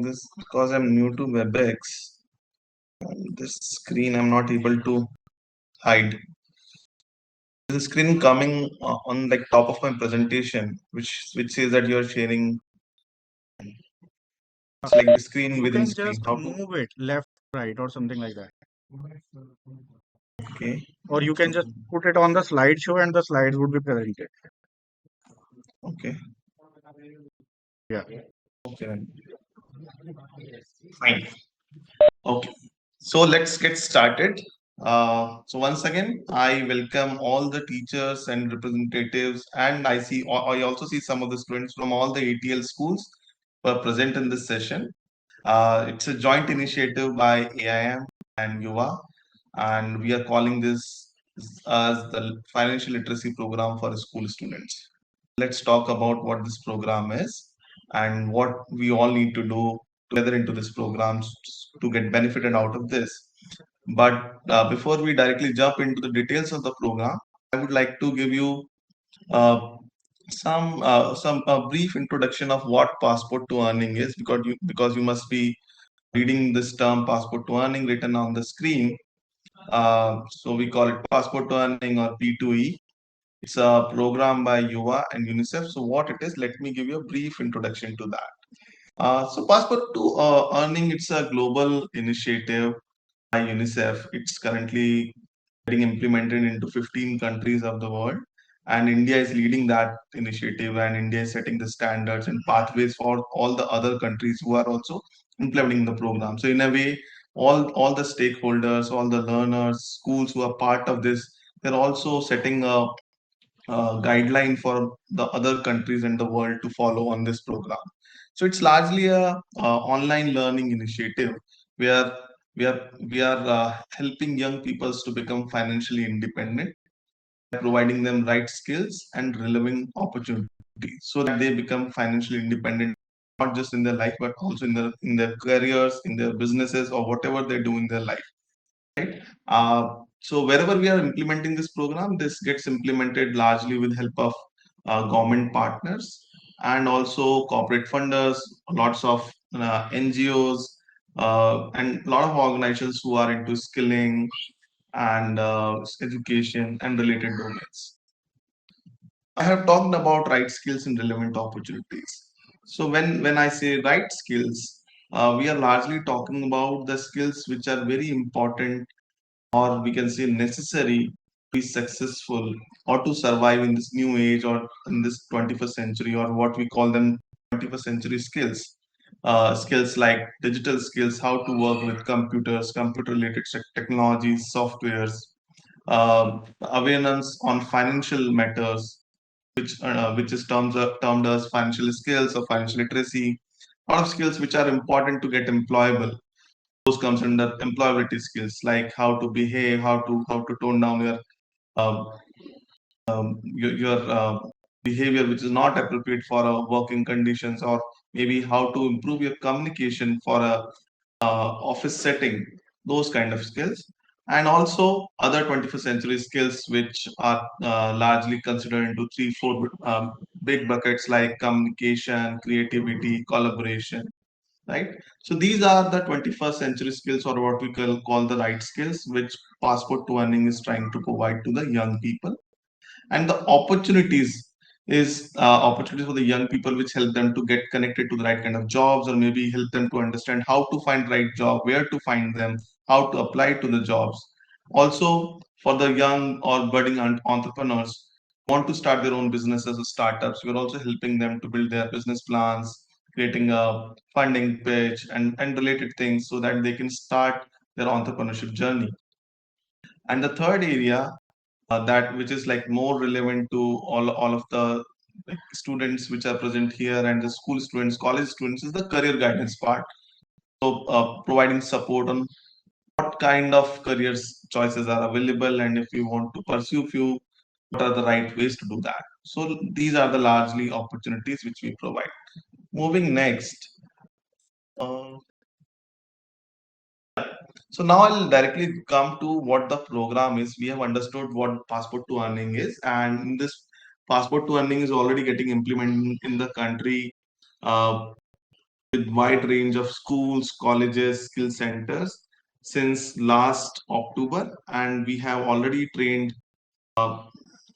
this because I'm new to WebEx. This screen I'm not able to hide. There's a screen coming on like top of my presentation, which says that you're sharing. It's like the screen You within can screen. just How to? move it left, right, or something like that. Okay. Or you can So just put it on the slideshow and the slides would be presented. okay. Yeah. Okay. Then. Fine. Okay. So let's get started. So once again, I welcome all the teachers and representatives, and I also see some of the students from all the ATL schools who are present in this session. It's a joint initiative by AIM and UVA, and we are calling this as the Financial Literacy Program for school students. Let's talk about what this program is and what we all need to do together into this program to get benefited out of this. But before we directly jump into the details of the program, I would like to give you uh, some brief introduction of what passport to earning is, because you must be reading this term passport to earning written on the screen. So we call it passport to earning or P2E. It's a program by UVA and UNICEF. So what it is, let me give you a brief introduction to that. So passport to earning, it's a global initiative by UNICEF. It's currently getting implemented into 15 countries of the world. And India is leading that initiative, and India is setting the standards and pathways for all the other countries who are also implementing the program. So in a way, all the stakeholders, all the learners, schools who are part of this, they're also setting a guideline for the other countries in the world to follow on this program. So it's largely a online learning initiative where we are helping young people to become financially independent, providing them right skills and relevant opportunities so that they become financially independent, not just in their life but also in their careers, in their businesses, or whatever they do in their life, right? So wherever we are implementing this program, this gets implemented largely with help of government partners and also corporate funders, lots of NGOs, and a lot of organizations who are into skilling and education and related domains. I have talked about right skills and relevant opportunities. So when I say right skills, we are largely talking about the skills which are very important, or we can say necessary, to be successful or to survive in this new age or in this 21st century, or what we call them 21st century skills. Skills like digital skills, how to work with computers, computer related technologies, softwares, awareness on financial matters, which is termed as financial skills or financial literacy. A lot of skills which are important to get employable. Those comes under employability skills, like how to behave, how to tone down um, your behavior which is not appropriate for working conditions, or maybe how to improve your communication for a office setting. Those kind of skills, and also other 21st century skills which are largely considered into three four big buckets, like communication, creativity, collaboration, right? So these are the 21st century skills, or what we call the right skills, which passport to earning is trying to provide to the young people. And the opportunities is opportunities for the young people, which help them to get connected to the right kind of jobs, or maybe help them to understand how to find right job, where to find them, how to apply to the jobs. Also for the young or budding entrepreneurs who want to start their own businesses or startups, we're also helping them to build their business plans, creating a funding pitch and related things so that they can start their entrepreneurship journey. And the third area, that which is like more relevant to all of the like, students which are present here, and the school students, college students, is the career guidance part. So providing support on what kind of careers choices are available, and if you want to pursue few, what are the right ways to do that. So these are the largely opportunities which we provide. Moving next. uh, So now I'll directly come to what the program is. We have understood what passport to earning is, and this passport to earning is already getting implemented in the country. Uh, with wide range of schools, colleges, skill centers since last October, and we have already trained uh,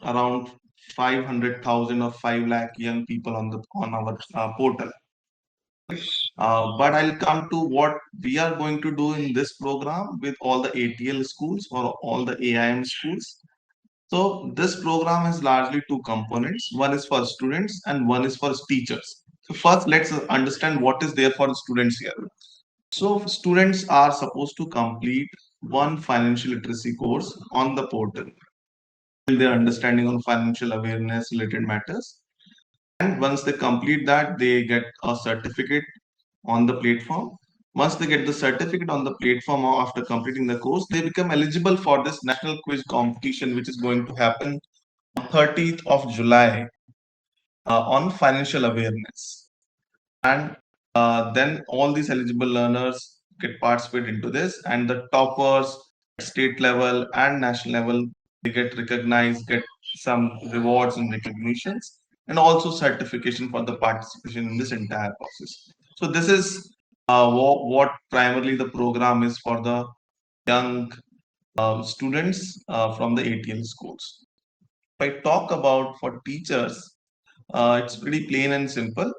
around 500,000 or 5 lakh young people on our portal. But I'll come to what we are going to do in this program with all the ATL schools or all the AIM schools. So this program has largely two components. One is for students and one is for teachers. So first, let's understand what is there for the students here. So students are supposed to complete one financial literacy course on the portal, their understanding on financial awareness related matters. And once they complete that, they get a certificate on the platform. Once they get the certificate on the platform or after completing the course, they become eligible for this national quiz competition, which is going to happen on 30th of July on financial awareness. And then all these eligible learners get participate into this, and the toppers at state level and national level, they get recognized, get some rewards and recognitions, and also certification for the participation in this entire process. So this is what primarily the program is for the young students from the ATL schools. If I talk about for teachers, it's pretty plain and simple.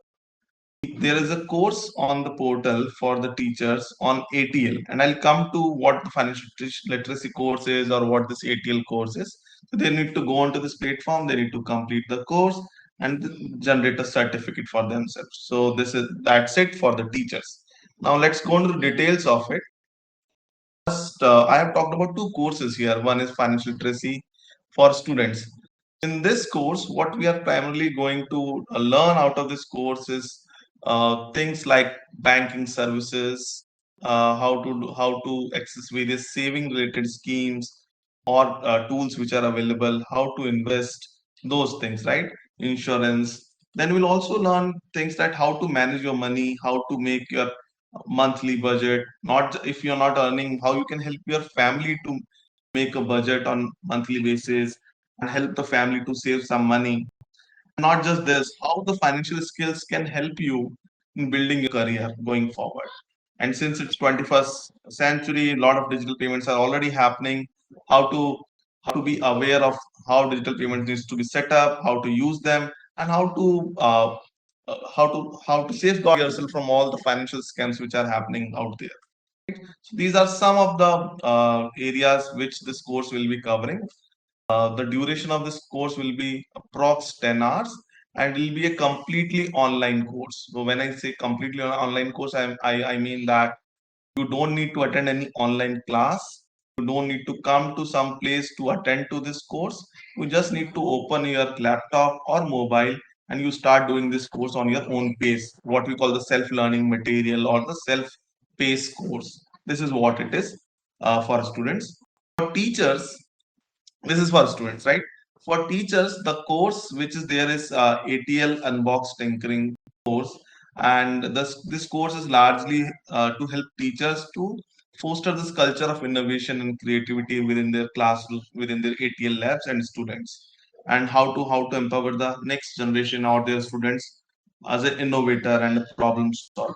There is a course on the portal for the teachers on ATL, and I'll come to what the financial literacy course is or what this ATL course is. So they need to go onto this platform, they need to complete the course and generate a certificate for themselves. So that's it for the teachers. Now let's go into the details of it. First, I have talked about two courses here. One is financial literacy for students. In this course, what we are primarily going to learn out of this course is things like banking services, how to access various saving related schemes or tools which are available, how to invest, those things, right? Insurance. Then we'll also learn things like how to manage your money, how to make your monthly budget, not if you're not earning, how you can help your family to make a budget on monthly basis and help the family to save some money. Not just this, how the financial skills can help you in building your career going forward. And since it's 21st century, a lot of digital payments are already happening. How to be aware of how digital payments needs to be set up, how to use them, and how to safeguard yourself from all the financial scams which are happening out there. So these are some of the areas which this course will be covering. The duration of this course will be approx 10 hours and it will be a completely online course. So when I say completely online course, I mean that you don't need to attend any online class. You don't need to come to some place to attend to this course. You just need to open your laptop or mobile and you start doing this course on your own pace, what we call the self-learning material or the self-paced course. This is what it is for students. For teachers, this is for students, right? For teachers, the course which is there is ATL Unbox Tinkering course, and this course is largely to help teachers to foster this culture of innovation and creativity within their classrooms, within their ATL labs and students, and how to empower the next generation or their students as an innovator and a problem solver.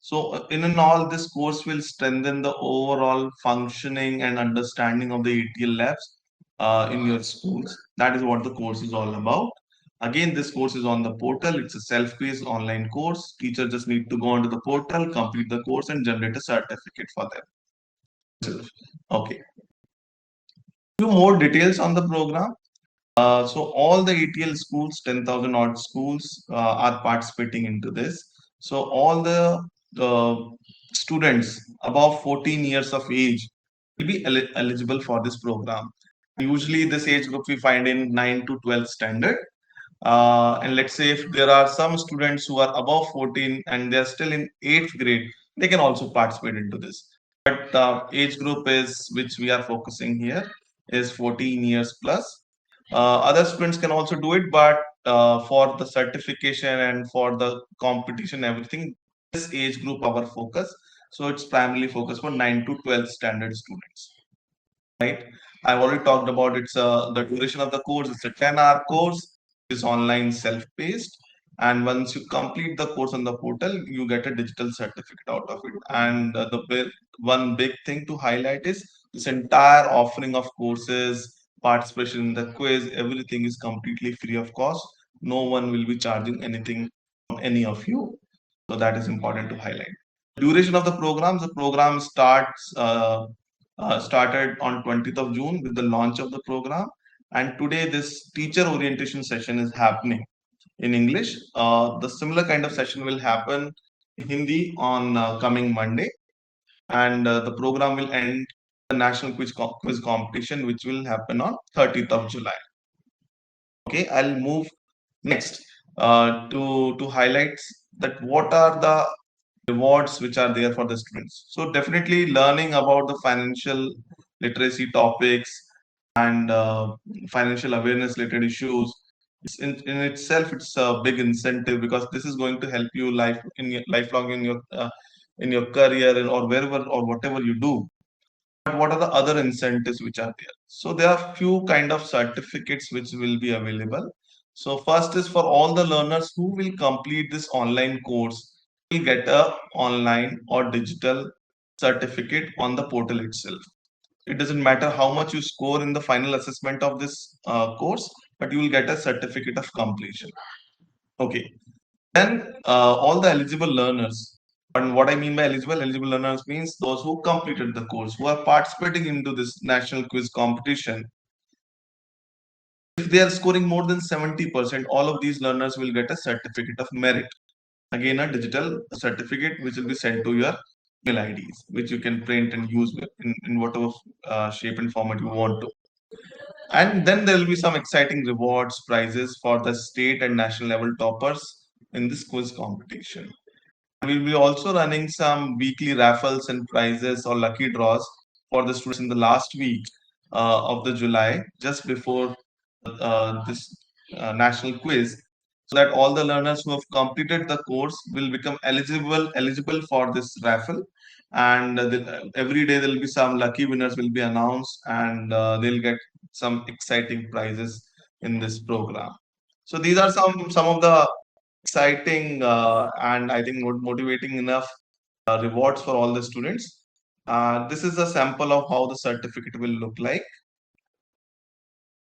So, in and all, this course will strengthen the overall functioning and understanding of the ATL labs in your schools. That is what the course is all about. Again, this course is on the portal. It's a self-paced online course. Teacher just need to go onto the portal, complete the course, and generate a certificate for them. Okay. Few more details on the program. So all the ATL schools, 10,000 odd schools are participating into this. So all the students above 14 years of age will be eligible for this program. Usually this age group we find in 9 to 12 standard. And let's say if there are some students who are above 14 and they're still in 8th grade, they can also participate into this. But the age group is which we are focusing here is 14 years plus. Other students can also do it, but for the certification and for the competition, everything, this age group our focus. So it's primarily focused for 9 to 12 standard students, right? I've already talked about the duration of the course. It's a 10-hour course. It's online self-paced. And once you complete the course on the portal, you get a digital certificate out of it. And one big thing to highlight is this entire offering of courses, participation in the quiz, everything is completely free of cost. No one will be charging anything from any of you. So that is important to highlight. Duration of the program started on 20th of June with the launch of the program. And today this teacher orientation session is happening in English. The similar kind of session will happen in Hindi on coming Monday, and the program will end the national quiz competition, which will happen on 30th of July. Okay, I'll move next to highlight that what are the rewards which are there for the students. So definitely learning about the financial literacy topics and financial awareness related issues. In itself, it's a big incentive because this is going to help you lifelong in your career or wherever or whatever you do. But what are the other incentives which are there? So there are few kind of certificates which will be available. So first is for all the learners who will complete this online course, will get a online or digital certificate on the portal itself. It doesn't matter how much you score in the final assessment of this course, but you will get a certificate of completion. Okay. Then all the eligible learners, and what I mean by eligible learners means those who completed the course, who are participating into this national quiz competition. If they are scoring more than 70%, all of these learners will get a certificate of merit. Again, a digital certificate which will be sent to your email IDs, which you can print and use in whatever shape and format you want to. And then there will be some exciting rewards, prizes for the state and national level toppers in this quiz competition. We'll be also running some weekly raffles and prizes or lucky draws for the students in the last week of the July, just before this national quiz, so that all the learners who have completed the course will become eligible for this raffle. And every day there will be some lucky winners will be announced, and they'll get some exciting prizes in this program. So these are some of the exciting and I think motivating enough rewards for all the students. This is a sample of how the certificate will look like.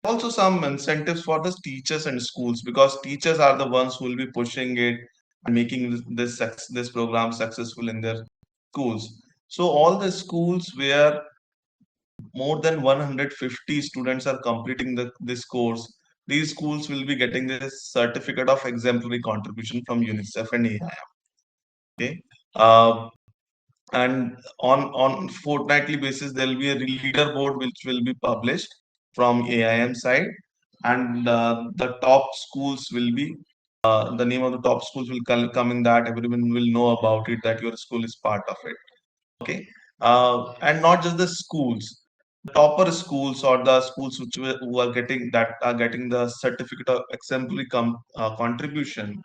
Also, some incentives for the teachers and schools, because teachers are the ones who will be pushing it and making this program successful in their schools. So all the schools where more than 150 students are completing this course, these schools will be getting this certificate of exemplary contribution from UNICEF and AIM. Okay. And on fortnightly basis, there will be a leaderboard which will be published from AIM side, and the top schools will be the name of the top schools will come in that. Everyone will know about it, that your school is part of it. Okay. And not just the schools, topper schools or the schools who are getting the certificate of exemplary contribution,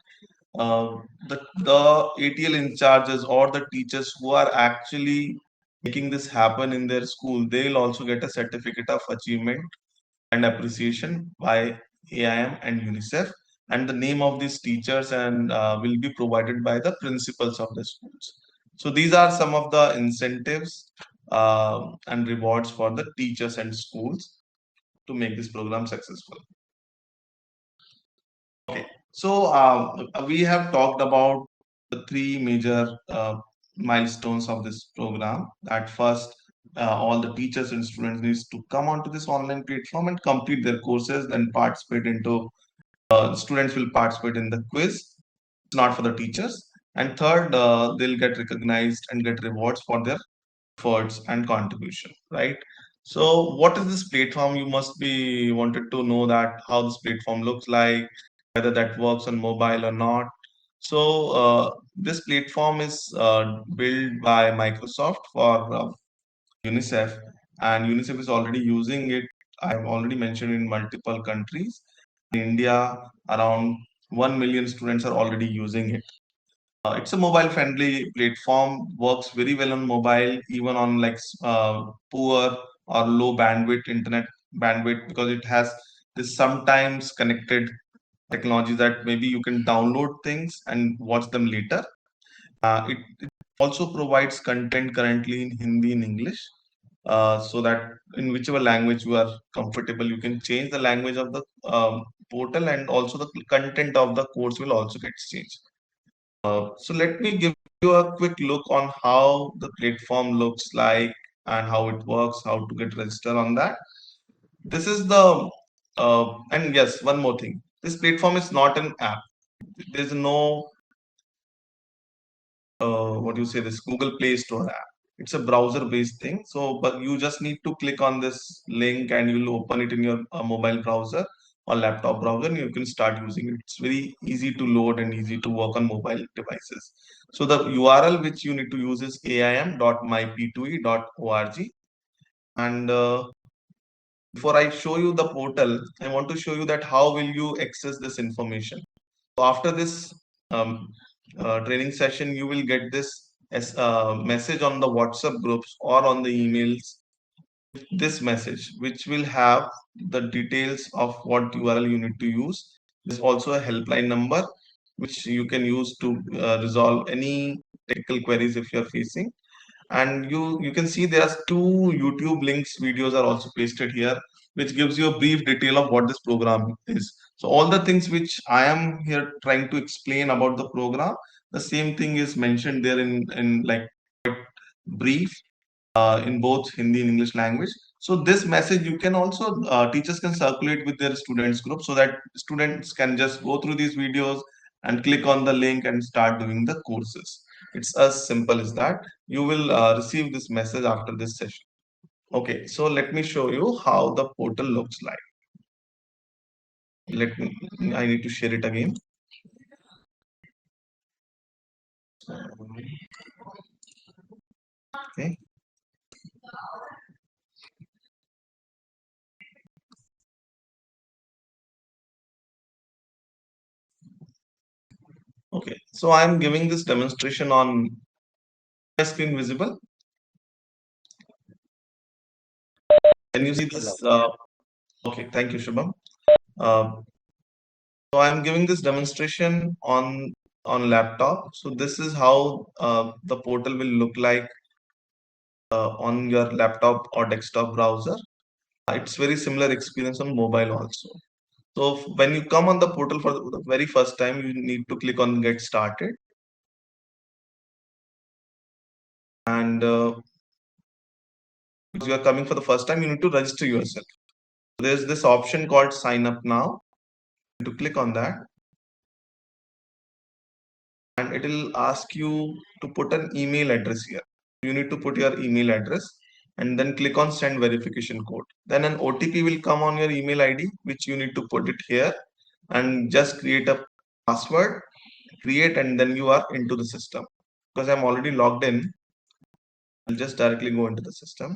uh, the ATL in charges or the teachers who are actually making this happen in their school, they'll also get a certificate of achievement and appreciation by AIM and UNICEF. And the name of these teachers and will be provided by the principals of the schools. So these are some of the incentives and rewards for the teachers and schools to make this program successful. Okay, so we have talked about the three major milestones of this program. At first, all the teachers and students needs to come onto this online platform and complete their courses, then participate into. Students will participate in the quiz. It's not for the teachers. And third, they'll get recognized and get rewards for their efforts and contribution, right? So what is this platform? You must be wanted to know that how this platform looks like, whether that works on mobile or not. So this platform is built by Microsoft for UNICEF, and UNICEF is already using it. I have already mentioned in multiple countries. In India, around 1 million students are already using it. It's a mobile friendly platform, works very well on mobile, even on like poor or low bandwidth internet bandwidth, because it has this sometimes connected technology that maybe you can download things and watch them later. It also provides content currently in Hindi and English, so that in whichever language you are comfortable, you can change the language of the portal, and also the content of the course will also get changed. So let me give you a quick look on how the platform looks like and how it works, how to get registered on that. This is the and yes, one more thing. This platform is not an app. There's no what do you say, this Google Play Store app. It's a browser based thing. So, but you just need to click on this link and you'll open it in your mobile browser or laptop browser, and you can start using it. It's very easy to load and easy to work on mobile devices. So the URL which you need to use is aim.myp2e.org. And before I show you the portal, I want to show you that how will you access this information. So after this training session, you will get this as message on the WhatsApp groups or on the emails. This message, which will have the details of what URL you need to use. There's also a helpline number which you can use to resolve any technical queries if you're facing. And you can see there's two YouTube links videos are also pasted here, which gives you a brief detail of what this program is. So all the things which I am here trying to explain about the program, the same thing is mentioned there in like brief in both Hindi and English language. So this message you can also teachers can circulate with their students group, so that students can just go through these videos and click on the link and start doing the courses. It's as simple as that. You will receive this message after this session. Okay, so let me show you how the portal looks like. Let me, I need to share it again. Okay. Okay, so I'm giving this demonstration on my screen visible. Can you see this? Okay, thank you, Shubham. Uh, so I'm giving this demonstration on laptop. So this is how the portal will look like on your laptop or desktop browser. It's very similar experience on mobile also. So when you come on the portal for the very first time, you need to click on Get Started. And because you are coming for the first time, you need to register yourself. So there's this option called Sign Up Now. To click on that, and it will ask you to put an email address here. You need to put your email address and then click on Send Verification Code. Then an OTP will come on your email ID, which you need to put it here, and just create a password, create, and then you are into the system. Because I'm already logged in, I'll just directly go into the system.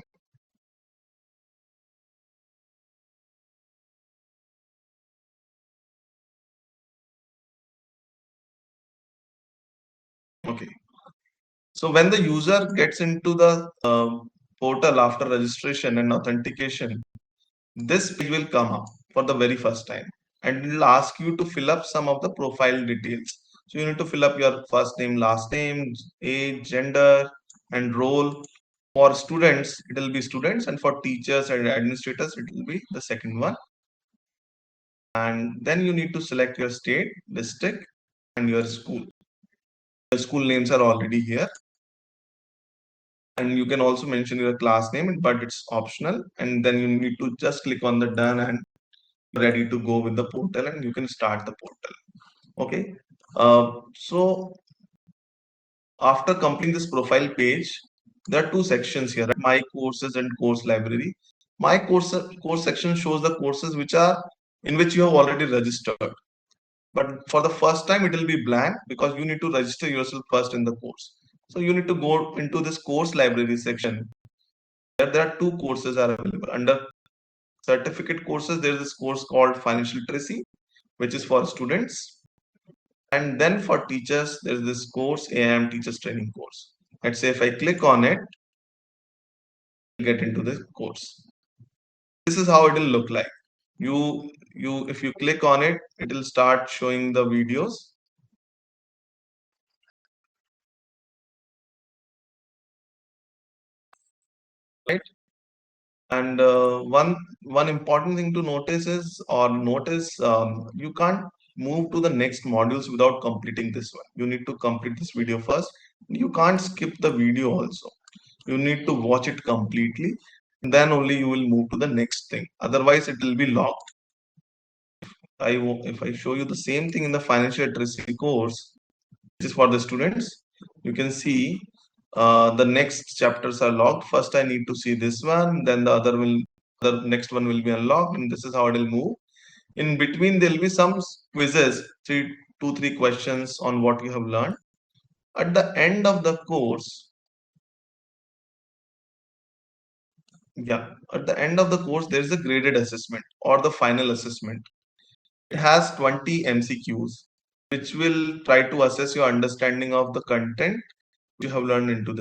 Okay. So when the user gets into the portal after registration and authentication, this page will come up for the very first time, and it will ask you to fill up some of the profile details. So you need to fill up your first name, last name, age, gender, and role. For students, it will be students, and for teachers and administrators, it will be the second one. And then you need to select your state, district, and your school. The school names are already here. And you can also mention your class name, but it's optional. And then you need to just click on the done, and ready to go with the portal, and you can start the portal. Okay. So after completing this profile page, there are two sections here: my courses and course library. My course section shows the courses which are in which you have already registered. But for the first time, it will be blank because you need to register yourself first in the course. So you need to go into this course library section. There are two courses are available. Under certificate courses, there is this course called Financial Literacy, which is for students. And then for teachers, there's this course, AIM Teachers Training course. Let's say if I click on it, get into the course. This is how it will look like. you if you click on it, it will start showing the videos. Right? And one important thing to notice is or notice you can't move to the next modules without completing this one. You need to complete this video first. You can't skip the video also. You need to watch it completely. Then only you will move to the next thing. Otherwise, it will be locked. If I show you the same thing in the financial literacy course, which is for the students, you can see the next chapters are locked. First, I need to see this one, then the next one will be unlocked, and this is how it will move. In between, there will be some quizzes, two, three questions on what you have learned. At the end of the course, yeah, at the end of the course, there is a graded assessment or the final assessment. It has 20 MCQs, which will try to assess your understanding of the content you have learned into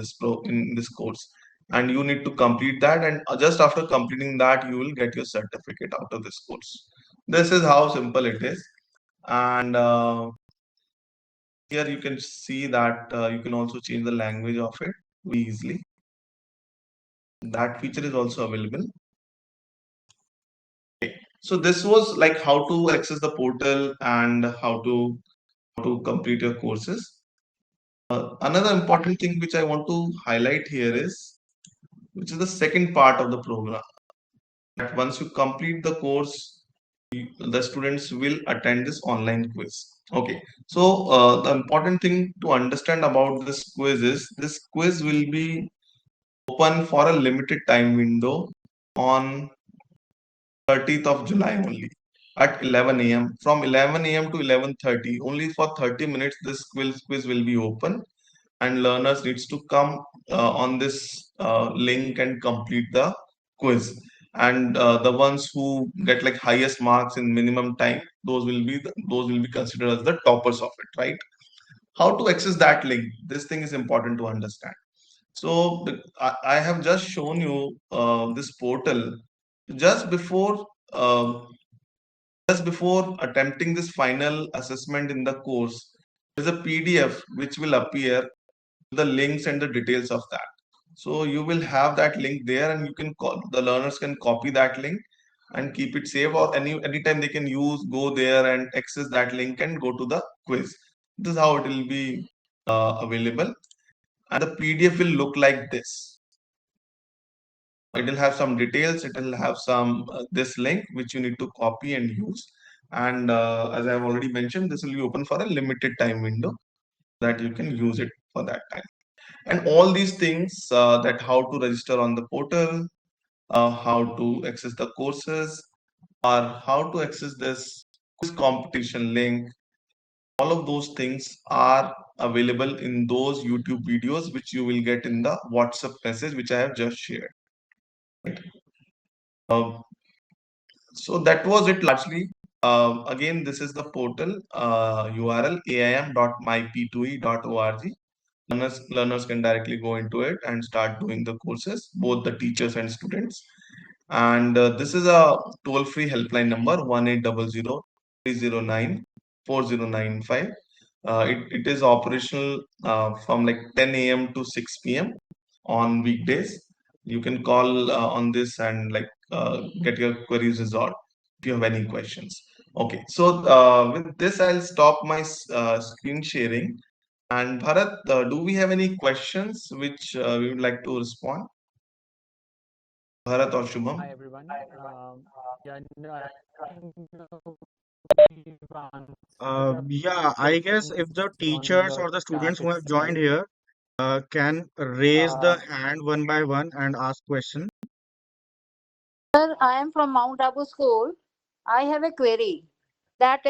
in this course, and you need to complete that. And just after completing that, you will get your certificate out of this course. This is how simple it is. And here you can see that you can also change the language of it easily. That feature is also available. Okay. So this was like how to access the portal and how to complete your courses. Another important thing which I want to highlight here is, which is the second part of the program. That once you complete the course, the students will attend this online quiz. Okay, so the important thing to understand about this quiz is this quiz will be open for a limited time window on 30th of July only at 11 a.m. From 11 a.m. to 11:30, only for 30 minutes, this quiz will be open, and learners needs to come on this link and complete the quiz. And the ones who get like highest marks in minimum time, those will be considered as the toppers of it, right? How to access that link? This thing is important to understand. So I have just shown you this portal just before. Just before attempting this final assessment in the course, there's a PDF which will appear, the links and the details of that. So you will have that link there, and you can the learners can copy that link and keep it safe, or anytime they can go there and access that link and go to the quiz. This is how it will be available, and the PDF will look like this. It will have some details. It will have some this link which you need to copy and use. And as I have already mentioned, this will be open for a limited time window that you can use it for that time. And all these things, that how to register on the portal, how to access the courses, or how to access this quiz competition link, all of those things are available in those YouTube videos which you will get in the WhatsApp message which I have just shared. Right? So that was it largely. Again, this is the portal URL aim.myp2e.org. Learners can directly go into it and start doing the courses, both the teachers and students. And this is a toll-free helpline number 1800-309-4095. It is operational from like 10 a.m. to 6 p.m. on weekdays. You can call on this and like get your queries resolved if you have any questions. Okay, so with this, I'll stop my screen sharing. And Bharat, do we have any questions which we would like to respond? Bharat or Shubham? Hi everyone. Yeah, no, I think we've Yeah, I guess answered if the on teachers the or the chat students who have joined itself. here can raise the Uh, hand one by one and ask question. Sir, I am from Mount Abu School. I have a query that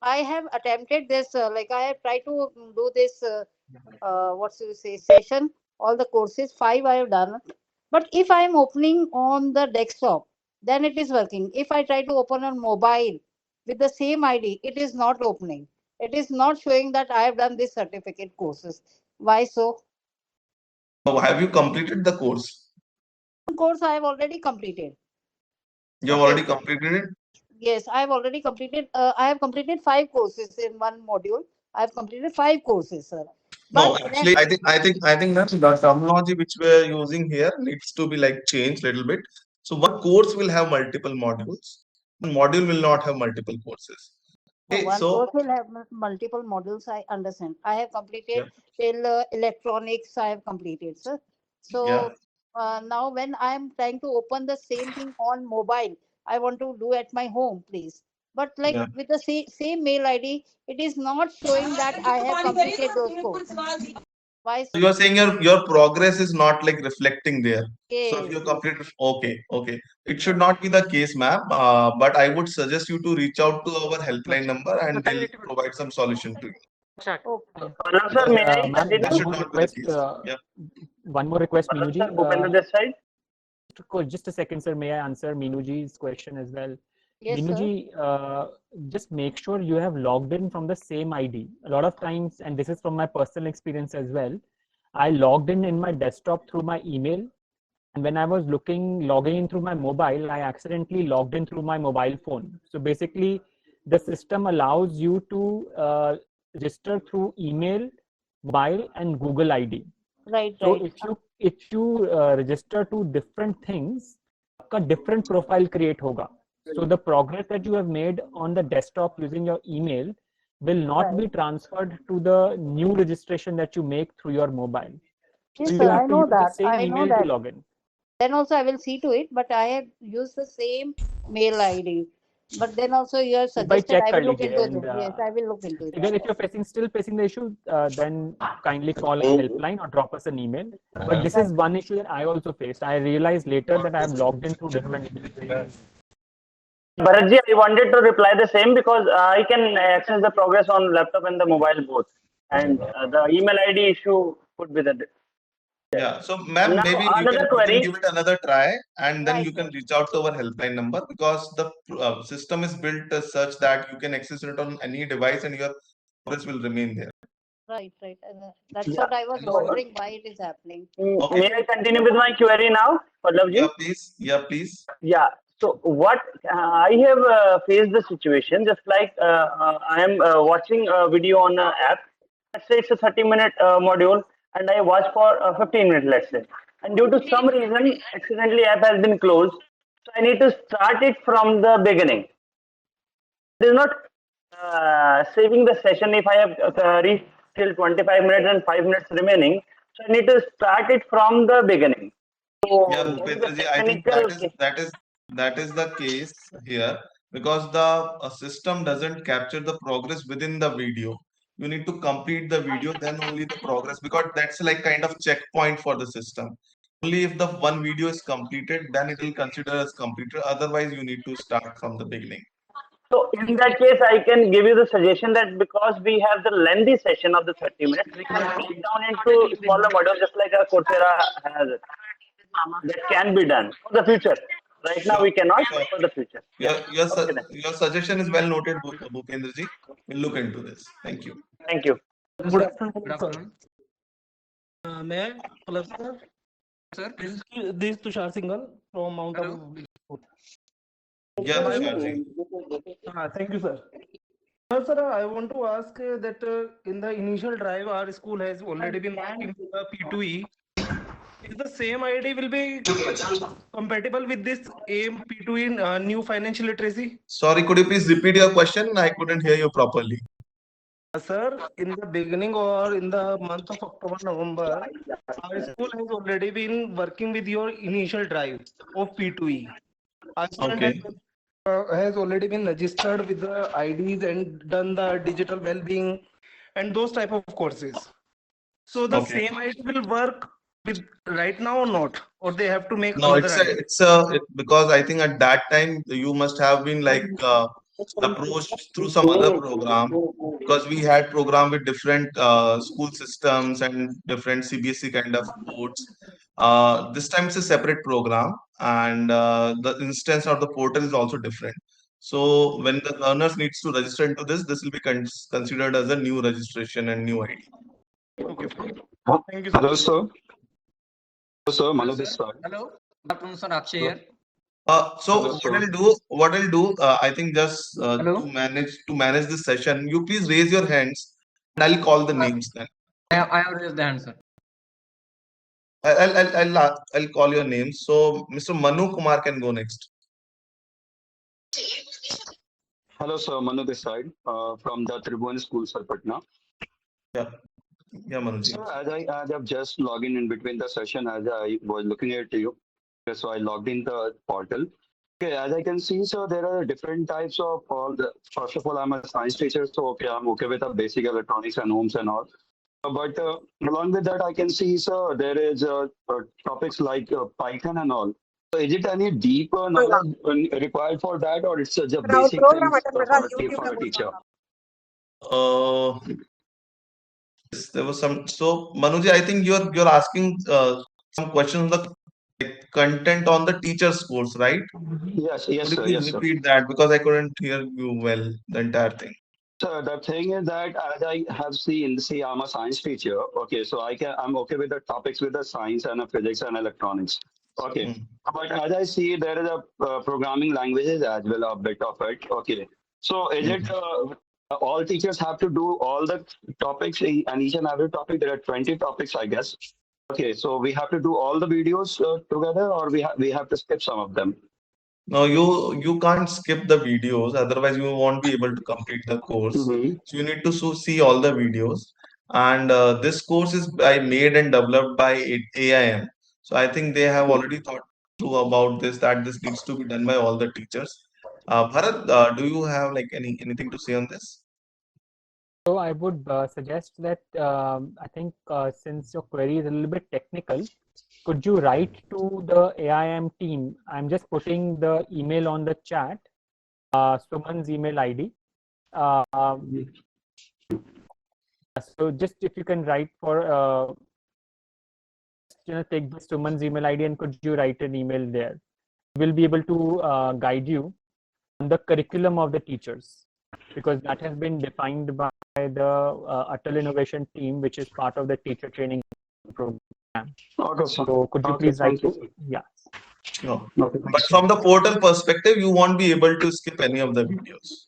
I have attempted this, like I have tried to do this, what's you say, session, all the courses, five I have done. But if I am opening on the desktop, then it is working. If I try to open on mobile with the same ID, it is not opening. It is not showing that I have done this certificate courses. Why so? So have you completed the course? One course I have already completed. You have Okay. already completed it? Yes, I have already completed. I have completed 5 courses in one module. I have completed 5 courses, sir. No, But actually, I think that the terminology which we're using here needs to be like changed a little bit. So one course will have multiple modules. One module will not have multiple courses. Okay, one so course will have multiple modules. I understand. I have yeah, completed till electronics. I have completed, sir. yeah, So now, when I am trying to open the same thing on mobile, I want to do at my home, please. But like yeah. with the same mail ID, it is not showing that I have completed those courses. Why, So sir? you are saying your progress is not like reflecting there. So if you Yes, yes. complete, okay, okay, it should not be the case, ma'am. But I would suggest you to reach out to our helpline number and they'll provide some solution to you Okay. Pallab sir, because may I Ma'am, that continue? should not be the case. Yeah. one more request, Pallab Minuji. sir, Bhupender this side. Just a second, sir. May I answer Minuji's question as well? Yes, sir. Minuji, just make sure you have logged in from the same ID. A lot of times, and this is from my personal experience as well, I logged in my desktop through my email. And when I was logging in through my mobile, I accidentally logged in through my mobile phone. So basically, the system allows you to register through email, mobile, and Google ID. Right, So right. if you register to different things, आपका different profile create होगा. So the progress that you have made on the desktop using your email will not Right. be transferred to the new registration that you make through your mobile. Yes, So you sir. have I to know use the that. same I know email to that. log in. Then also I will see to it, but I have used the same mail ID. But then also you have एक बार suggested, check I कर will look लीजिए into it. and Yes, I will look into again, if that. you're still facing the issue, then kindly call our helpline or drop us an email. But this is Right. one issue that I also faced. I realized later that I have logged in through different. Bharatji, I wanted to reply the same because I can access the progress on laptop and the mobile both. And the email ID issue could be the. Yeah. So, ma'am, Now, maybe another you can query. give it another try, and then Right, you can right. reach out to our helpline number because the system is built as such that you can access it on any device, and your progress will remain there. Right, right. That's Yeah. what I was So, wondering why it is happening. Okay. may I continue with my query now, Yeah, Pallabji? please. Yeah, please. Yeah. So what I have faced the situation just like I am watching a video on an app. Let's say it's a 30-minute module, and I watch for 15 minutes, let's say. And due to some reason, accidentally app has been closed. So I need to start it from the beginning. It is not saving the session if I have reached till 25 minutes and 5 minutes remaining. So I need to start it from the beginning. So Yeah, that is the Bhupendraji, I think technical. that is the case here because the system doesn't capture the progress within the video. You need to complete the video, then only the progress because that's like kind of checkpoint for the system. Only if the one video is completed, then it will consider as completed. Otherwise, you need to start from the beginning. So in that case, I can give you the suggestion that because we have the lengthy session of the 30 minutes, we can break down into smaller modules just like a Coursera has it. That can be done for the future. Right now Sure, we cannot, sure. but for the future. Yeah. Okay then. Your suggestion is well noted, Bhupendraji. We'll look into this. Thank you. Thank you. Good afternoon. Good afternoon. May I, Pallab sir? Sir, this is Tushar Singhal from Mount Abu. Yeah, Tusharji. Thank you, sir. Sir, I want to ask that in the initial drive, our school has already been working with the P2E. Is the same ID will be compatible with this AIM P2E new financial literacy? Sorry, could you please repeat your question? I couldn't hear you properly. Sir, in the beginning or in the month of October, November, our school has already been working with your initial drive of P2E. Our student Okay. has already been registered with the IDs and done the digital well-being and those type of courses. So the Okay. same ID will work with right now or not, or they have to make No, another ID. because I think at that time you must have been like approached through some other program because we had program with different school systems and different CBSE kind of boards. This time it's a separate program and the instance of the portal is also different. So when the learners needs to register into this will be considered as a new registration and new ID. Okay, fine. Hello, Thank you, sir. sir. Hello, sir. Manu this side. Hello. Good afternoon, sir. Akshay here. So Hello, sir. what I'll do, I think just Hello. to manage this session, you please raise your hands and I'll call the names then. I have raised the hand, sir. I'll call your names. So Mr. Manu Kumar can go next. Hello, sir. Manu this side from the Tribhuvan School, sir, Patna. Yeah, yeah, Manuji. So as I've just logged in between the session as I was looking at you, okay, so I logged in the portal. Okay, as I can see, so there are different types of all the. First of all, I'm a science teacher, so okay, I'm okay with the basic electronics and ohms and all. But along with that, I can see, sir, there is topics like Python and all. So is it any deeper knowledge required for that, or it's just basic things for a teacher? Uh, yes, there was some. So Manuji, I think you're asking some questions on the like, content on the teacher's course, right? Yes, yes, Could you sir, please yes, sir. repeat that because I couldn't hear you well, the entire thing. So the thing is that as I have seen, see, I'm a science teacher. Okay, so I'm okay with the topics with the science and the physics and electronics. Okay, Mm. but as I see, there is a programming languages as well, a bit of it. Okay, so is it all teachers have to do all the topics and each and every topic? There are 20 topics, I guess. Okay, so we have to do all the videos together, or we have to skip some of them. No, you can't skip the videos, otherwise you won't be able to complete the course. Mm-hmm. So you need to see all the videos. And this course is made and developed by AIM. So I think they have already thought through about this that this needs to be done by all the teachers. Bharat, do you have like anything to say on this? So I would suggest that I think since your query is a little bit technical, could you write to the AIM team? I'm just putting the email on the chat, Suman's email ID. So just if you can write for, take the Suman's email ID and could you write an email there? We'll be able to guide you on the curriculum of the teachers because that has been defined by the Atal Innovation team, which is part of the teacher training program. Okay, sir. So could you Okay, please write thank you, to? sir. Yeah. No. Okay, But from the portal perspective, you won't be able to skip any of the videos.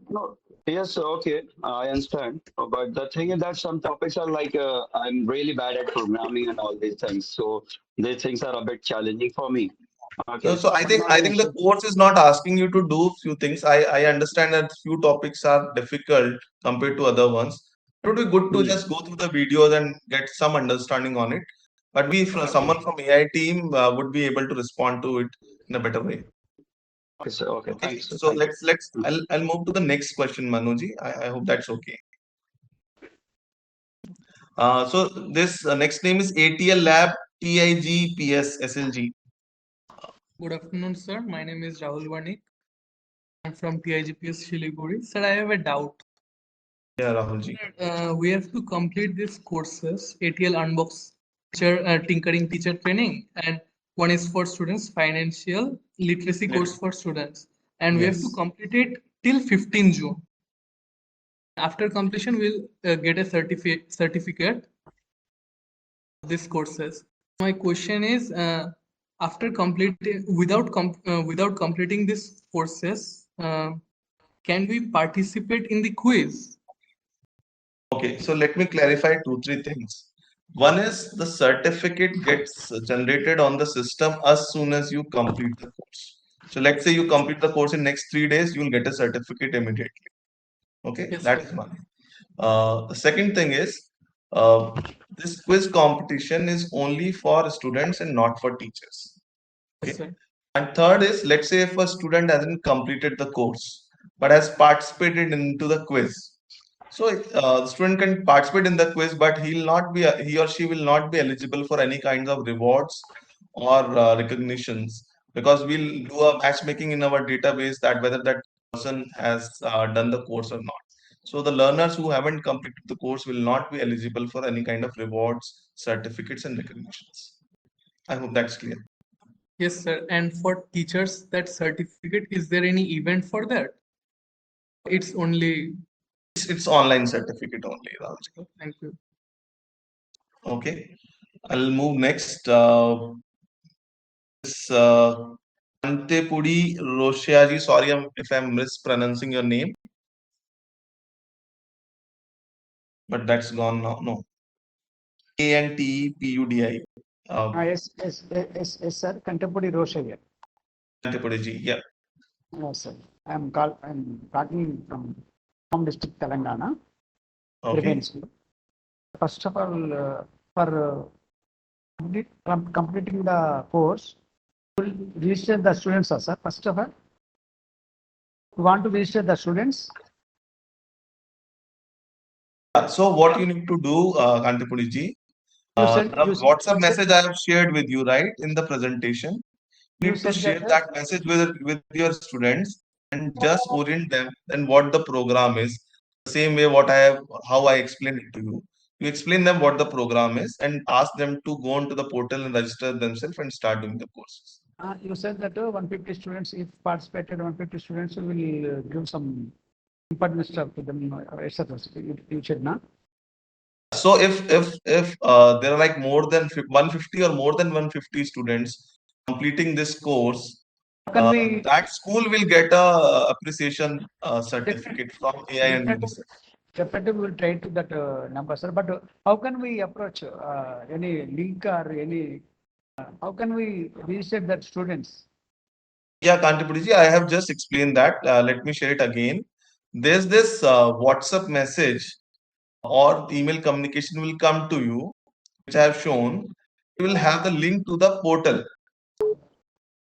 No, yes, okay, I understand. But the thing is that some topics are like I'm really bad at programming and all these things, so these things are a bit challenging for me. Okay, So I but think not an the issue. course is not asking you to do few things. I understand that few topics are difficult compared to other ones. It would be good to just go through the videos and get some understanding on it. But we, someone from AI team, would be able to respond to it in a better way. Okay, sir. Okay, Okay. thanks, sir. So Thank you. I'll move to the next question, Manuji. I hope that's okay. So this next name is ATL Lab TIGPS SLG. Good afternoon, sir. My name is Rahul Vanik. I'm from TIGPS Shiliguri. Sir, I have a doubt. Yeah, Rahulji. We have to complete these courses, ATL Unbox teacher, Tinkering Teacher Training, and one is for students, Financial Literacy course for students. And we have to Yes. complete it till 15 June. After completion, we'll get a certificate of these courses. My question is, after completing without completing these courses, can we participate in the quiz? Okay, so let me clarify 2, 3 things. One is the certificate gets generated on the system as soon as you complete the course. So let's say you complete the course in next 3 days, you'll get a certificate immediately. Okay, Yes, that sir. is one. The second thing is this quiz competition is only for students and not for teachers. Yes, Okay. sir. And third is, let's say if a student hasn't completed the course but has participated into the quiz. So the student can participate in the quiz, but he or she will not be eligible for any kinds of rewards or recognitions because we'll do a matchmaking in our database that whether that person has done the course or not. So the learners who haven't completed the course will not be eligible for any kind of rewards, certificates, and recognitions. I hope that's clear. Yes, sir. And for teachers, that certificate, is there any event for that? It's only. It's online certificate only, Rahulji. Thank you. Okay, I'll move next. This Antepudi Roshiaji, sorry if I'm mispronouncing your name, but that's gone now. No. Antepudi. Yes, sir. Contemporary Roshavia. Antepudi ji, yeah. Yes, sir. I'm talking from district Telangana. Okay. First of all, for completing the course, will register the students, sir. First of all, you want to register the students. So what you need to do, Antepudi ji, the WhatsApp message I have shared with you, right, in the presentation. You need to share that message with your students and just orient them and what the program is. The same way how I explained it to you. You explain them what the program is and ask them to go onto the portal and register themselves and start doing the courses. You said that 150 students, if participated, 150 students will give some important stuff to them, etc. You said, na? So if there are like more than 150 or more than 150 students completing this course, that school will get a appreciation certificate from AI and UNICEF. Definitely, we will try to that number, sir. But how can we approach any link or any? How can we register that students? Yeah, Kantipuriji, I have just explained that. Let me share it again. There's this WhatsApp message or email communication will come to you, which I have shown. You will have the link to the portal.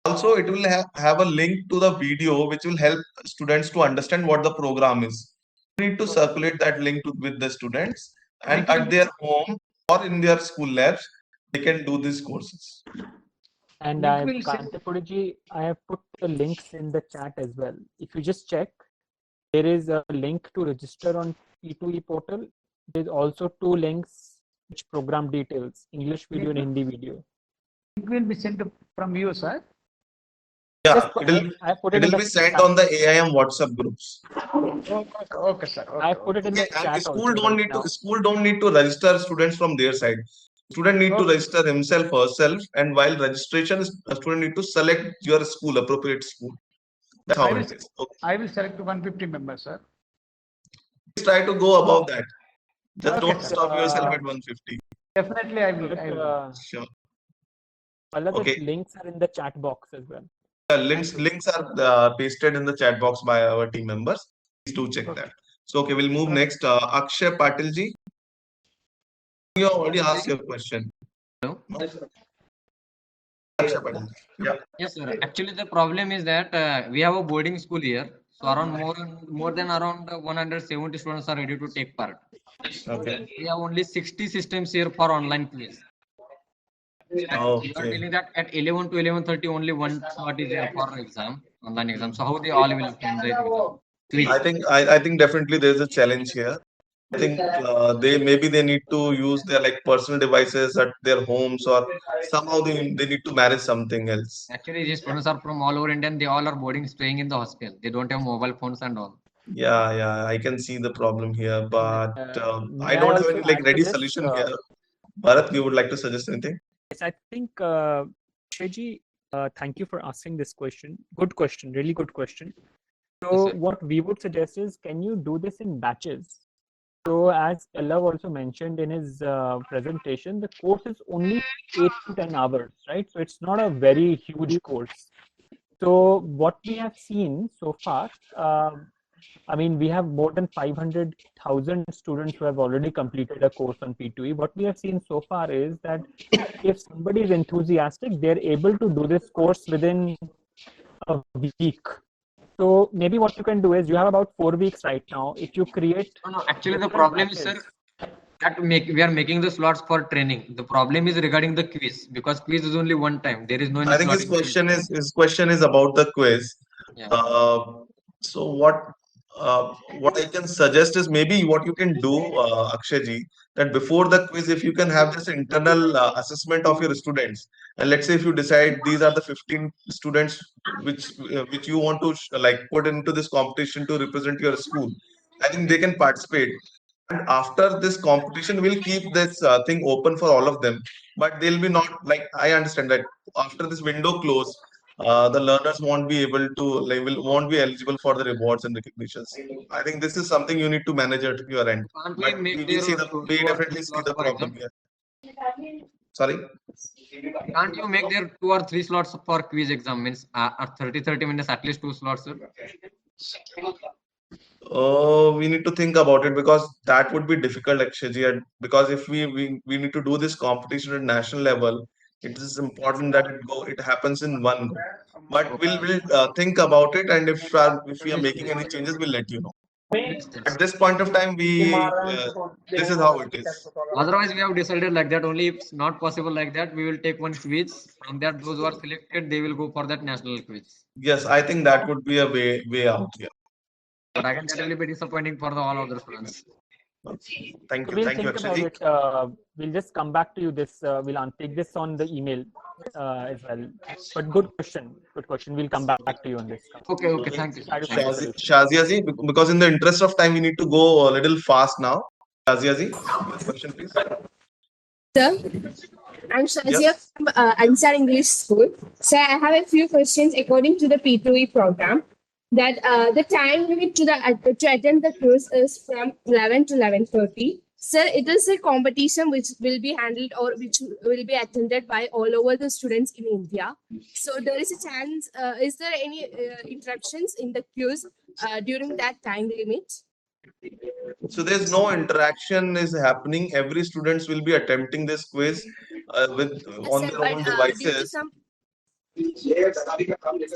Also, it will have a link to the video, which will help students to understand what the program is. You need to circulate that link with the students, and at their home or in their school labs, they can do these courses. And Kantipuriji, I have put the links in the chat as well. If you just check, there is a link to register on P2E portal. There's also 2 links which program details, English video and Hindi video. It will be sent from you, sir. Yeah, it will be sent on the AIM WhatsApp groups. Okay, sir. Okay, I put it in the chat. School don't need to register students from their side. Student need to register himself or herself, and while registration, a student need to select your school, appropriate school. That's how it is. Okay. I will select 150 members, sir. Please try to go above that. Just don't stop yourself at 150. Definitely, I will. Sure. All of the links are in the chat box as well. Links are pasted in the chat box by our team members. Please do check that. So, okay, we'll move next. Akshay Patil ji. You already asked your question. Hello. Akshay Patil. Yeah. Yes, sir. Actually, the problem is that we have a boarding school here. So around more than around 170 students are ready to take part. Okay. We have only 60 systems here for online quiz. You are telling that at 11 to 11:30 only one slot is there for exam, online exam. So how they all will attend the exam? I think definitely there's a challenge here. I think they need to use their like personal devices at their homes, or somehow they need to manage something else. Actually, these students are from all over India and they all are boarding, staying in the hostel. They don't have mobile phones and all. Yeah, I can see the problem here, but I don't have any like ready solution here. Bharat, you would like to suggest anything? Yes, I think Shreji, thank you for asking this question. Good question, really good question. So what we would suggest is, can you do this in batches? So as Pallav also mentioned in his presentation, the course is only 8 to 10 hours, right? So it's not a very huge course. So what we have seen so far, I mean, we have more than 500,000 students who have already completed a course on P2E. What we have seen so far is that if somebody is enthusiastic, they're able to do this course within a week. So maybe what you can do is, you have about 4 weeks right now. If you create... No, actually the problem is, sir, that we are making the slots for training. The problem is regarding the quiz, because quiz is only one time. There is no... I think his question is about the quiz. Yeah. So what I can suggest is, maybe what you can do, Akshayji, that before the quiz, if you can have this internal assessment of your students, and let's say if you decide these are the 15 students which you want to like put into this competition to represent your school, I think they can participate. And after this competition, we'll keep this thing open for all of them, but they'll be not like, I understand that after this window close, the learners won't be able to won't be eligible for the rewards and recognitions. I think this is something you need to manage at your end. Can't we But make we their see we two or three definitely see slots the per problem exam? here. Sorry. Can't you make there 2 or 3 slots for quiz exam? Means 30 minutes, at least 2 slots, sir. We need to think about it because that would be difficult, actually. And because if we need to do this competition at national level, it is important that it happens in one go. But we'll think about it, and if we are making any changes, we'll let you know. Makes sense. At this point of time, this is how it is. Otherwise, we have decided like that. Only if it's not possible like that, we will take one quiz. From that, those who are selected, they will go for that national quiz. Yes, I think that would be a way out here. But again, that will be disappointing for the all other students. Thank you. We'll Thank you, think about Akshay. it. We'll just come back to you. We'll take this on the email as well. But good question. Good question. We'll come back to you on this. Okay. Thank you. Shazia ji, because in the interest of time, we need to go a little fast now. Shazia ji, question please. Sir, I'm Shazia from Ansar English School. So I have a few questions according to the P2E program. That the time limit to attend the course is from 11 to 11:30. Sir, it is a competition which will be handled or which will be attended by all over the students in India. So there is a chance. Is there any interruptions in the quiz during that time limit? So there's no interaction is happening. Every students will be attempting this quiz on their own devices.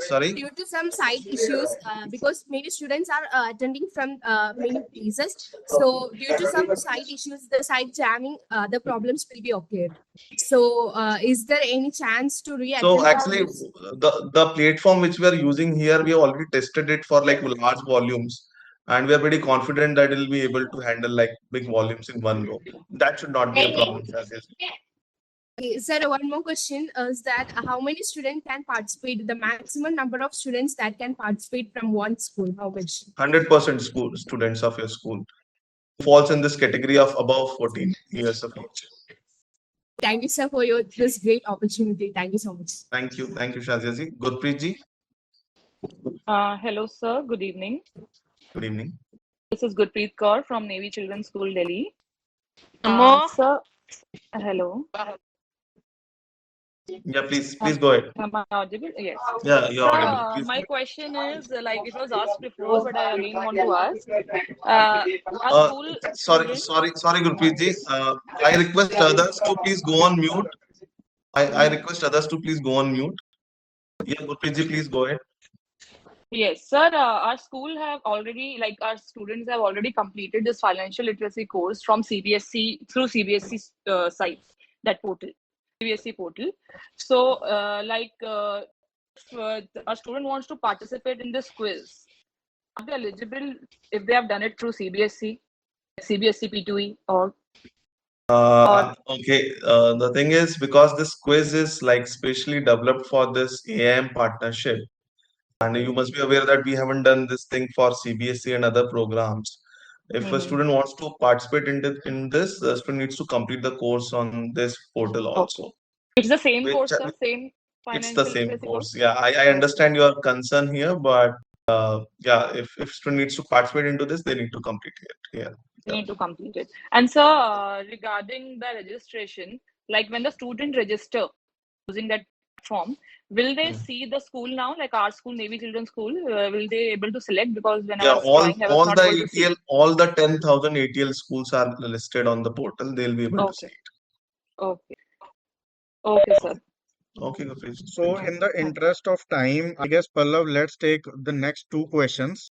Sorry? Due to some side issues, because many students are attending from many places. So due to some side issues, the side jamming, the problems will be occurred. So is there any chance to re-attend? So actually, the platform which we are using here, we have already tested it for like large volumes. And we are pretty confident that it will be able to handle like big volumes in one go. That should not be a problem. Okay, sir, one more question is that how many students can participate? The maximum number of students that can participate from one school, how much? 100% school students of your school falls in this category of above 14 years of age. Thank you, sir, for this great opportunity. Thank you so much. Thank you, Shazia ji. Gurpreet ji. Hello, sir. Good evening. Good evening. This is Gurpreet Kaur from Navy Children's School, Delhi. Sir, hello. Yeah, please go ahead. Am I audible? Yes. Yeah, you're audible. My question is like it was asked before, but I again want to ask. Our school Sorry, Gurpreet ji. I request others to please go on mute. I request others to please go on mute. Yeah, Gurpreet ji, please go ahead. Yes, sir. Our school have already, like our students have already completed this financial literacy course from CBSE through CBSE site, that portal, CBSE portal. So, if a student wants to participate in this quiz, are they eligible if they have done it through CBSE P2E or? Okay. The thing is, because this quiz is like specially developed for this AIM partnership. And you must be aware that we haven't done this thing for CBSE and other programs. If a student wants to participate in this, the student needs to complete the course on this portal also. It's the same course, sir? Same It's the same course. Yeah, I understand your concern here, but yeah, if student needs to participate into this, they need to complete it. Yeah. They need to complete it. And sir, regarding the registration, like when the student register using that form, will they see the school now, like our school, Navy Children's School? Will they able to select? Because when I was trying, I was not able to see. All the 10,000 ATL schools are listed on the portal. They'll be able to see it. Okay, sir. Okay, Gurpreet. So in the interest of time, I guess, Pallav, let's take the next two questions.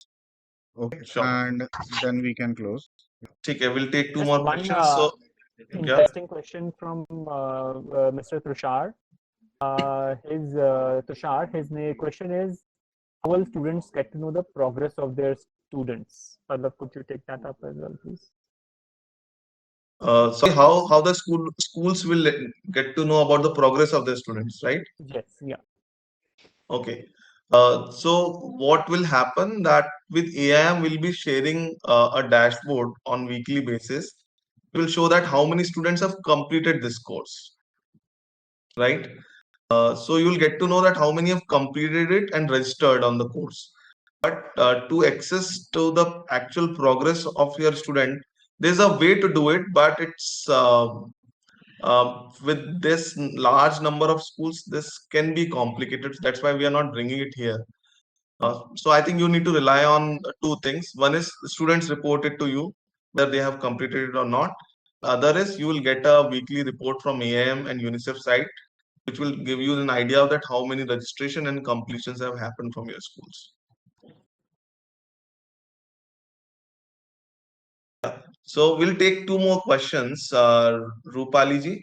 Okay, sure. And then we can close. Okay, we'll take two Just more one, questions. So, interesting question from Mr. Tushar. His question is, how will students get to know the progress of their students? Pallav, could you take that up as well, please? So how the schools will get to know about the progress of their students, right? Yes, yeah. Okay. So what will happen that with AIM we'll be sharing a dashboard on weekly basis. It will show that how many students have completed this course, right? So you'll get to know that how many have completed it and registered on the course. But to access to the actual progress of your student, there's a way to do it, but it's with this large number of schools, this can be complicated. That's why we are not bringing it here. So I think you need to rely on two things. One is students report it to you whether they have completed it or not. Other is you will get a weekly report from AIM and UNICEF site, which will give you an idea of that how many registration and completions have happened from your schools. So we'll take two more questions. Rupali ji.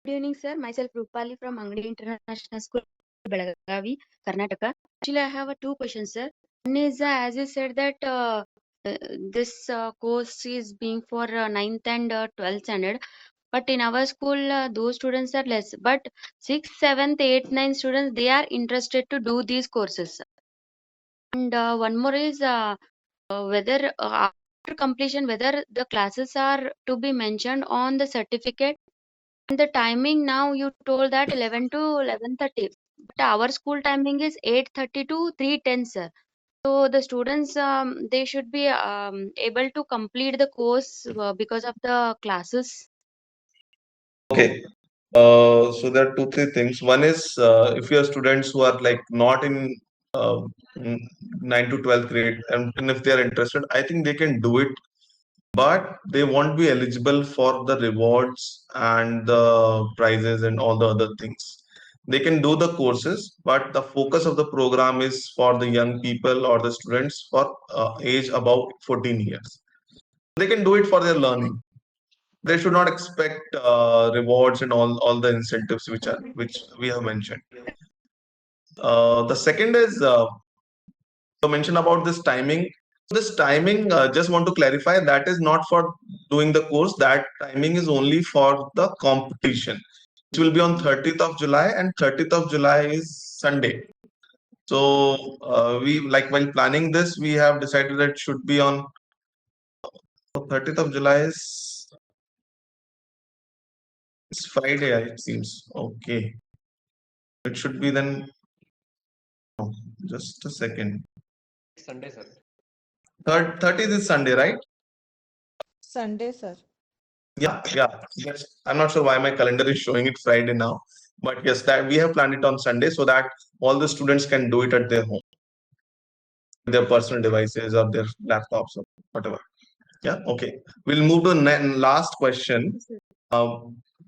Good evening, sir. Myself Rupali from Angadi International School, Belagavi, Karnataka. Actually, I have two questions, sir. One is, as you said that this course is being for 9th and 12th standard, but in our school, those students are less. But 6th, 7th, 8th, 9th students, they are interested to do these courses. And one more is whether after completion, whether the classes are to be mentioned on the certificate. And the timing now you told that 11 to 11:30, but our school timing is 8:30 to 3:10, sir. So the students they should be able to complete the course because of the classes. Okay. So there are two, three things. One is if you have students who are like not in uh, 9 to 12th grade, and if they are interested, I think they can do it, but they won't be eligible for the rewards and the prizes and all the other things. They can do the courses, but the focus of the program is for the young people or the students for age above 14 years. They can do it for their learning. They should not expect rewards and all the incentives which we have mentioned. The second is you mentioned about this timing. This timing, just want to clarify, that is not for doing the course. That timing is only for the competition, which will be on 30th of July, and 30th of July is Sunday. So we like while planning this, we have decided that it should be on 30th of July is it's Friday, it seems. Okay. It should be then. Oh, just a second. Sunday, sir. 30th is Sunday, right? Sunday, sir. Yeah. Yes. I'm not sure why my calendar is showing it Friday now, but yes, that we have planned it on Sunday so that all the students can do it at their home, their personal devices or their laptops or whatever. Yeah. Okay. We'll move to the last question.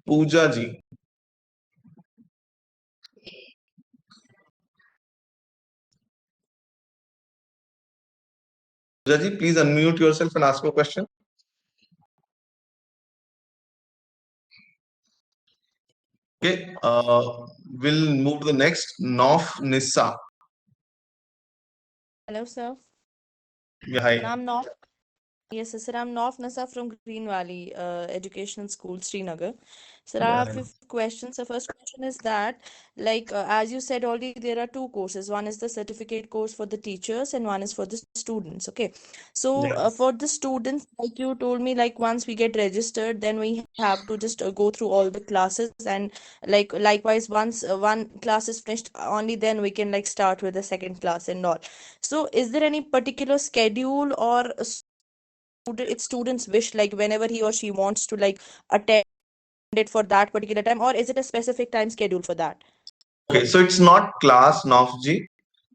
Pooja ji. Pooja ji, please unmute yourself and ask your question. Okay. We'll move to the next. Nof Nissa. Hello, sir. Yeah, hi. And I'm not. Yes, sir. I'm Naf Nasa from Green Valley Educational School, Srinagar. Sir, I Yeah, have hi. few questions. The first question is that, like, as you said already, there are two courses. One is the certificate course for the teachers, and one is for the students. Okay. So, Yeah. for the students, like you told me, like once we get registered, then we have to just go through all the classes, and like likewise, once one class is finished, only then we can like start with the second class and all. So, is there any particular schedule or it's student's wish, like whenever he or she wants to like attend it for that particular time, or is it a specific time schedule for that? Okay, so it's not class Nofji.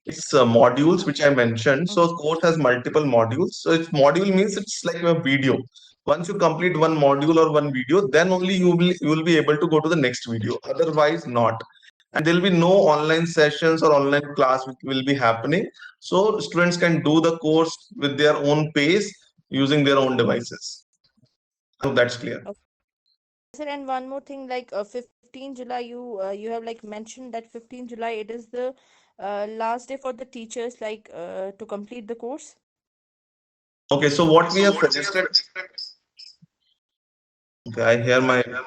It's modules which I mentioned. So a course has multiple modules. So if module means it's like a video. Once you complete one module or one video, then only you will be able to go to the next video. Otherwise, not. And there will be no online sessions or online class which will be happening. So students can do the course with their own pace using their own devices. I hope that's clear. Okay. Sir, and one more thing, like 15 July, you have like mentioned that 15 July it is the last day for the teachers like to complete the course. Okay, so what we have suggested. Okay, I hear my Yes, sir.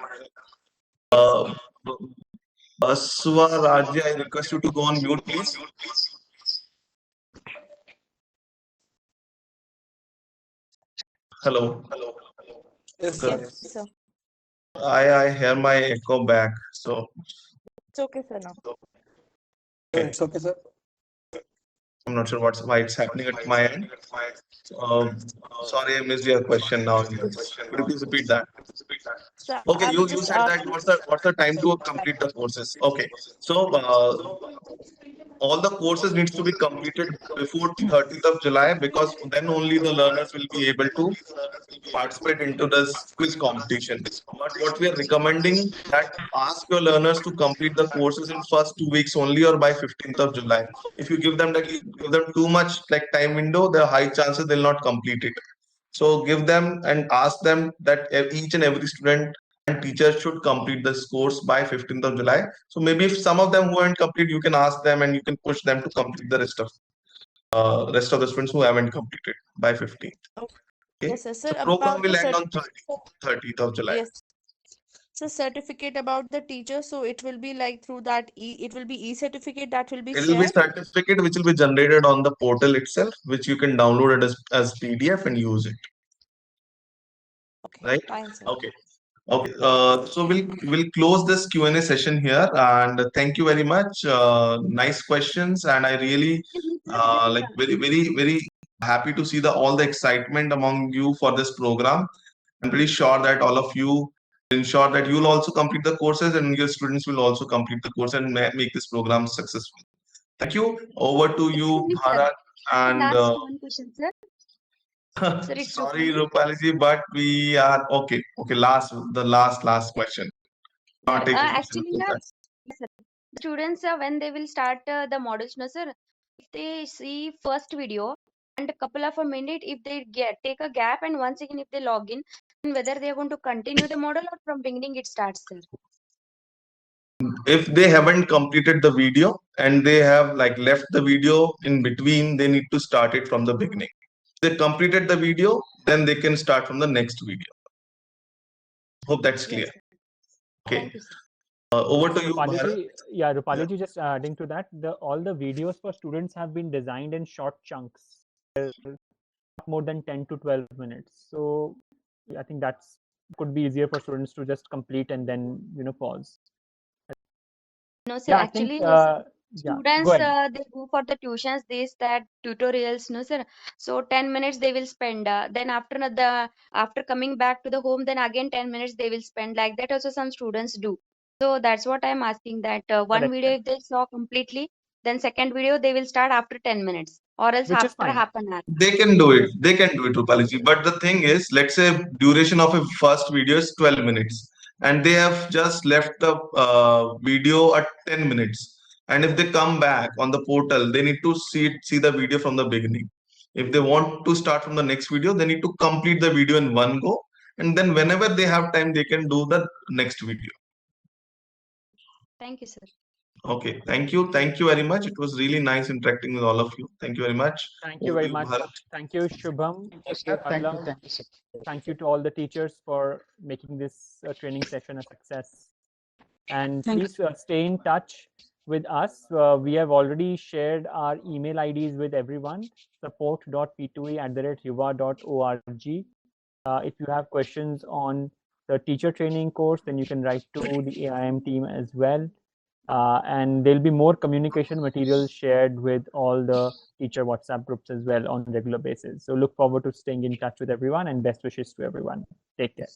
uh, Baswa Raja, I request you to go on mute, please. Hello. Yes, sir. I hear my echo back. So It's okay, sir, now. okay. It's okay, sir. I'm not sure why it's happening at my end. Sorry, I missed your question now. Could you please repeat that? So Okay, I you was you just said that asking. what's the time to complete the courses? Okay, so all the courses needs to be completed before 30th of July, because then only the learners will be able to participate into this quiz competition. But what we are recommending, that ask your learners to complete the courses in first 2 weeks only, or by 15th of July. If you give them too much like time window, there are high chances they'll not complete it. So give them and ask them that each and every student and teacher should complete this course by 15th of July. So maybe if some of them who haven't completed, you can ask them and you can push them to complete the rest of the students who haven't completed by 15th. Okay. Okay. Yes, sir. So Sir, program about the will end on 30th of July. yes. So certificate about the teacher, so it will be like through that it will be e-certificate that will be It will be shared. certificate which will be generated on the portal itself, which you can download it as PDF and use it. Okay, Right? fine, sir. Okay. Okay, so we'll close this Q&A session here, and thank you very much. Nice questions, and I really like very happy to see all the excitement among you for this program. I'm pretty sure that all of you ensure that you'll also complete the courses, and your students will also complete the course and make this program successful. Thank you. Over to you, Actually, sir, Bharat, and last one question, sir. Sir, it's sorry, Rupali. Rupaliji, but we are okay. Okay, the last question. Sir, Take a question actually, for na, that. yes, sir. The students, when they will start the modules, no, sir, if they see first video and a couple of a minute, if they take a gap and once again if they log in, then whether they are going to continue the model or from beginning it starts, sir. If they haven't completed the video and they have like left the video in between, they need to start it from the beginning. If they completed the video, then they can start from the next video. Hope that's clear. Yes, sir. Okay. Thank you, sir. Over to you, Bharat. Rupaliji, yeah, Rupaliji, just adding to that, all the videos for students have been designed in short chunks, not more than 10 to 12 minutes. So I think that's could be easier for students to just complete and then pause. No, sir, Yeah, I actually, think yes, yeah, go students, ahead. they go for the tuitions, this, that, tutorials, no, sir. So 10 minutes they will spend. Then after coming back to the home, then again 10 minutes they will spend. Like that also some students do. So that's what I'm asking, that one Correct, video if they saw completely, then second video they will start after 10 minutes or else which is after fine. half an hour. They can do it. They can do it, Rupaliji. But the thing is, let's say duration of a first video is 12 minutes, and they have just left the video at 10 minutes. And if they come back on the portal, they need to see the video from the beginning. If they want to start from the next video, they need to complete the video in one go, and then whenever they have time, they can do the next video. Thank you, sir. Okay, thank you. Thank you very much. It was really nice interacting with all of you. Thank you very much. Thank you Over to very you, much. Bharat. Thank you, Shubham. Thank you, sir. Thank you. Pallav. Thank you, sir. Thank you to all the teachers for making this training session a success. And please stay in touch with us. We have already shared our email IDs with everyone, support.p2e@yuva.org. If you have questions on the teacher training course, then you can write to the AIM team as well. And there'll be more communication materials shared with all the teacher WhatsApp groups as well on a regular basis. So look forward to staying in touch with everyone, and best wishes to everyone. Take care.